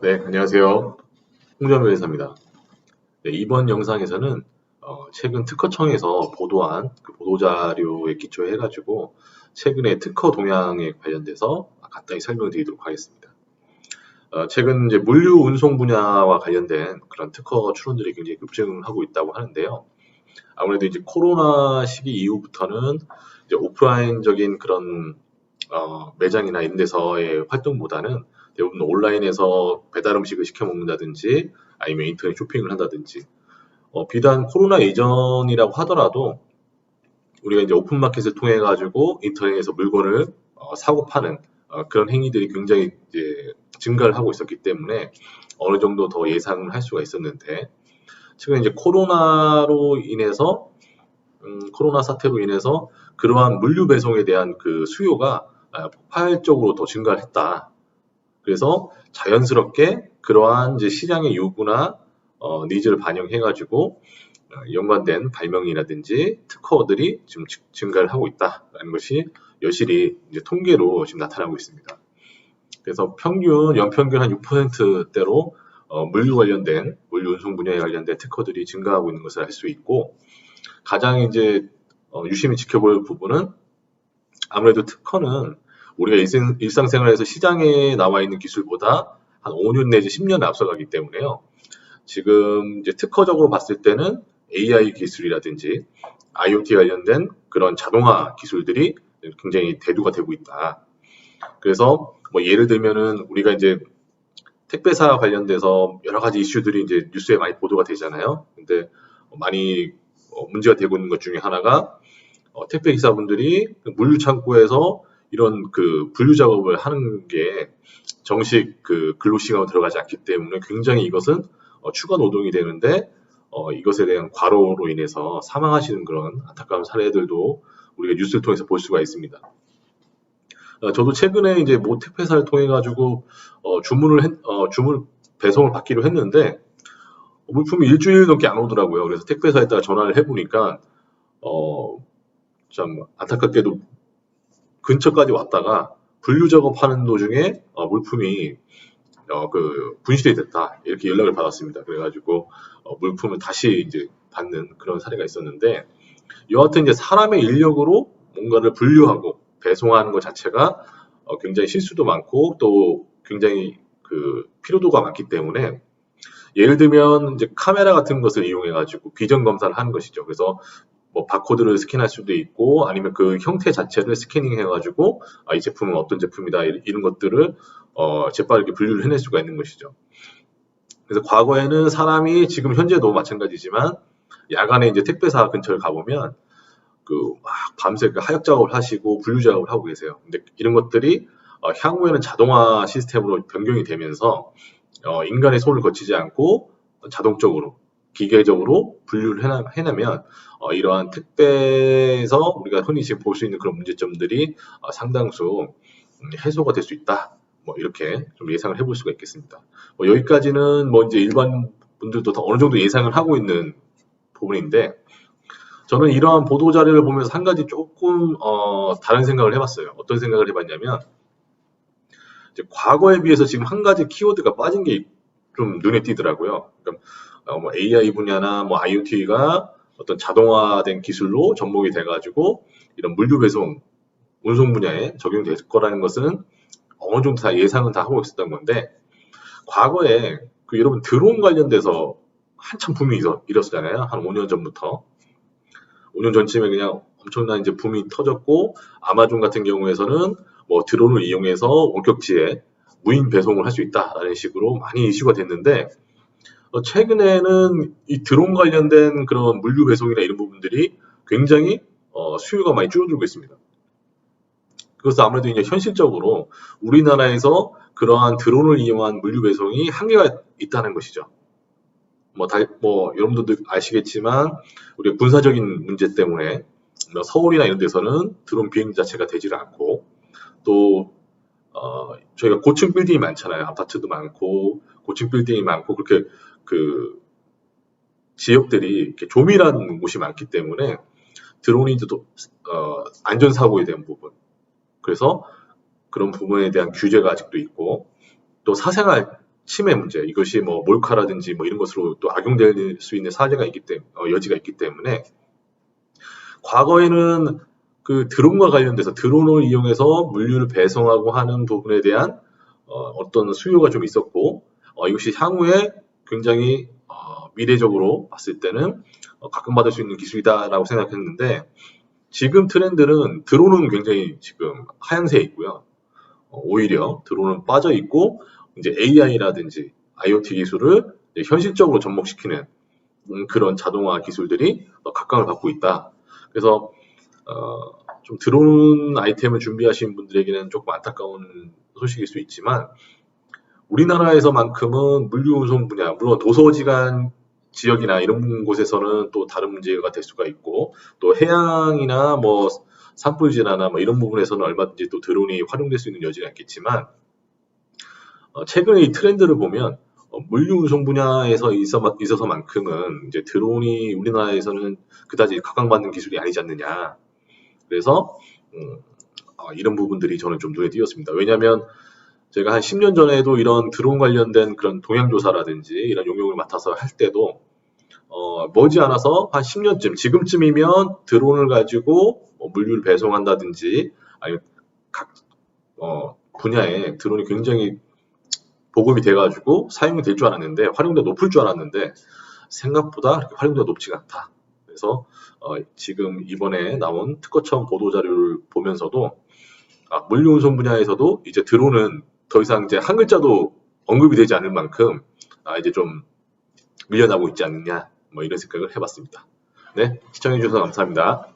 네, 안녕하세요. 홍정변호사입니다. 네, 이번 영상에서는 최근 특허청에서 보도한 그 보도자료에 기초해가지고 최근의 특허 동향에 관련돼서 간단히 설명드리도록 하겠습니다. 최근 이제 물류 운송 분야와 관련된 그런 특허 추론들이 굉장히 급증하고 있다고 하는데요. 아무래도 이제 코로나 시기 이후부터는 이제 오프라인적인 그런 매장이나 이런 데서의 활동보다는 대부분 온라인에서 배달 음식을 시켜 먹는다든지 아니면 인터넷 쇼핑을 한다든지 비단 코로나 이전이라고 하더라도 우리가 이제 오픈마켓을 통해 가지고 인터넷에서 물건을 사고 파는 그런 행위들이 굉장히 이제 증가를 하고 있었기 때문에 어느 정도 더 예상을 할 수가 있었는데 최근 이제 코로나 사태로 인해서 그러한 물류 배송에 대한 그 수요가 폭발적으로 더 증가를 했다. 그래서 자연스럽게 그러한 이제 시장의 요구나 니즈를 반영해가지고 연관된 발명이라든지 특허들이 지금 증가를 하고 있다라는 것이 여실히 이제 통계로 지금 나타나고 있습니다. 그래서 연평균 한 6%대로 물류 운송 분야에 관련된 특허들이 증가하고 있는 것을 알 수 있고 가장 이제 유심히 지켜볼 부분은 아무래도 특허는 우리가 일상생활에서 시장에 나와 있는 기술보다 한 5년 내지 10년 앞서가기 때문에요. 지금 이제 특허적으로 봤을 때는 AI 기술이라든지 IoT 관련된 그런 자동화 기술들이 굉장히 대두가 되고 있다. 그래서 뭐 예를 들면은 우리가 이제 택배사 관련돼서 여러 가지 이슈들이 이제 뉴스에 많이 보도가 되잖아요. 근데 많이 문제가 되고 있는 것 중에 하나가 택배 기사분들이 물류 창고에서 이런 그 분류 작업을 하는 게 정식 그 근로 시간으로 들어가지 않기 때문에 굉장히 이것은 추가 노동이 되는데 이것에 대한 과로로 인해서 사망하시는 그런 안타까운 사례들도 우리가 뉴스를 통해서 볼 수가 있습니다. 저도 최근에 이제 모 택배사를 통해 가지고 주문 배송을 받기로 했는데 물품이 일주일 넘게 안 오더라고요. 그래서 택배사에다가 전화를 해보니까 참 안타깝게도 근처까지 왔다가 분류 작업하는 도중에 물품이 분실이 됐다 이렇게 연락을 받았습니다. 그래가지고 물품을 다시 이제 받는 그런 사례가 있었는데 여하튼 이제 사람의 인력으로 뭔가를 분류하고 배송하는 것 자체가 굉장히 실수도 많고 또 굉장히 그 피로도가 많기 때문에 예를 들면 이제 카메라 같은 것을 이용해 가지고 비전 검사를 하는 것이죠. 그래서 뭐 바코드를 스캔할 수도 있고 아니면 그 형태 자체를 스캐닝 해가지고 이 제품은 어떤 제품이다 이런 것들을 재빠르게 분류를 해낼 수가 있는 것이죠. 그래서 과거에는 사람이 지금 현재도 마찬가지지만 야간에 이제 택배사 근처를 가보면 그 막 밤새 그 하역 작업을 하시고 분류 작업을 하고 계세요. 근데 이런 것들이 향후에는 자동화 시스템으로 변경이 되면서 인간의 손을 거치지 않고 자동적으로 기계적으로 분류를 해내면 이러한 택배에서 우리가 흔히 지금 볼 수 있는 그런 문제점들이 상당수 해소가 될 수 있다. 뭐 이렇게 좀 예상을 해볼 수가 있겠습니다. 여기까지는 뭐 이제 일반 분들도 다 어느 정도 예상을 하고 있는 부분인데 저는 이러한 보도 자료를 보면서 한 가지 조금 다른 생각을 해봤어요. 어떤 생각을 해봤냐면 이제 과거에 비해서 지금 한 가지 키워드가 빠진 게 좀 눈에 띄더라고요. 그러니까 뭐 AI 분야나 뭐 IoT가 어떤 자동화된 기술로 접목이 돼가지고 이런 물류 배송, 운송 분야에 적용될 거라는 것은 어느 정도 다 예상은 다 하고 있었던 건데 과거에 그 여러분 드론 관련돼서 한참 붐이 일었잖아요. 한 5년 전부터. 5년 전쯤에 그냥 엄청난 이제 붐이 터졌고 아마존 같은 경우에서는 뭐 드론을 이용해서 원격지에 무인 배송을 할 수 있다라는 식으로 많이 이슈가 됐는데 최근에는 이 드론 관련된 그런 물류 배송이나 이런 부분들이 굉장히 수요가 많이 줄어들고 있습니다. 그래서 아무래도 이제 현실적으로 우리나라에서 그러한 드론을 이용한 물류 배송이 한계가 있다는 것이죠. 뭐 여러분들도 아시겠지만 우리가 군사적인 문제 때문에 서울이나 이런 데서는 드론 비행 자체가 되지를 않고 또 저희가 고층 빌딩이 많잖아요. 아파트도 많고 고층 빌딩이 많고 그렇게 그 지역들이 이렇게 조밀한 곳이 많기 때문에 드론이 또 안전 사고에 대한 부분 그래서 그런 부분에 대한 규제가 아직도 있고 또 사생활 침해 문제, 이것이 뭐 몰카라든지 뭐 이런 것으로 또 악용될 수 있는 사례가 있기 때문에 여지가 있기 때문에 과거에는 그 드론과 관련돼서 드론을 이용해서 물류를 배송하고 하는 부분에 대한 어떤 수요가 좀 있었고 이것이 향후에 굉장히 미래적으로 봤을 때는 각광받을 수 있는 기술이다라고 생각했는데 지금 트렌드는 드론은 굉장히 지금 하향세에 있고요. 오히려 드론은 빠져 있고 이제 AI라든지 IoT 기술을 이제 현실적으로 접목시키는 그런 자동화 기술들이 각광을 받고 있다. 그래서 좀 드론 아이템을 준비하신 분들에게는 조금 안타까운 소식일 수 있지만 우리나라에서만큼은 물류 운송 분야, 물론 도서지간 지역이나 이런 곳에서는 또 다른 문제가 될 수가 있고 또 해양이나 뭐 산불 진화나 뭐 이런 부분에서는 얼마든지 또 드론이 활용될 수 있는 여지가 있겠지만 최근에 이 트렌드를 보면 물류 운송 분야에서 있어서만큼은 이제 드론이 우리나라에서는 그다지 각광받는 기술이 아니지 않느냐. 그래서 이런 부분들이 저는 좀 눈에 띄었습니다. 왜냐하면 제가 한 10년 전에도 이런 드론 관련된 그런 동향조사라든지 이런 용역을 맡아서 할 때도 머지않아서 한 10년쯤 지금쯤이면 드론을 가지고 뭐 물류를 배송한다든지 아니면 각 분야에 드론이 굉장히 보급이 돼가지고 사용이 될 줄 알았는데 활용도가 높을 줄 알았는데 생각보다 그렇게 활용도가 높지가 않다. 그래서 지금 이번에 나온 특허청 보도자료를 보면서도 물류운송 분야에서도 이제 드론은 더 이상 이제 한 글자도 언급이 되지 않을 만큼 이제 좀 밀려나고 있지 않느냐 뭐 이런 생각을 해봤습니다. 네, 시청해주셔서 감사합니다.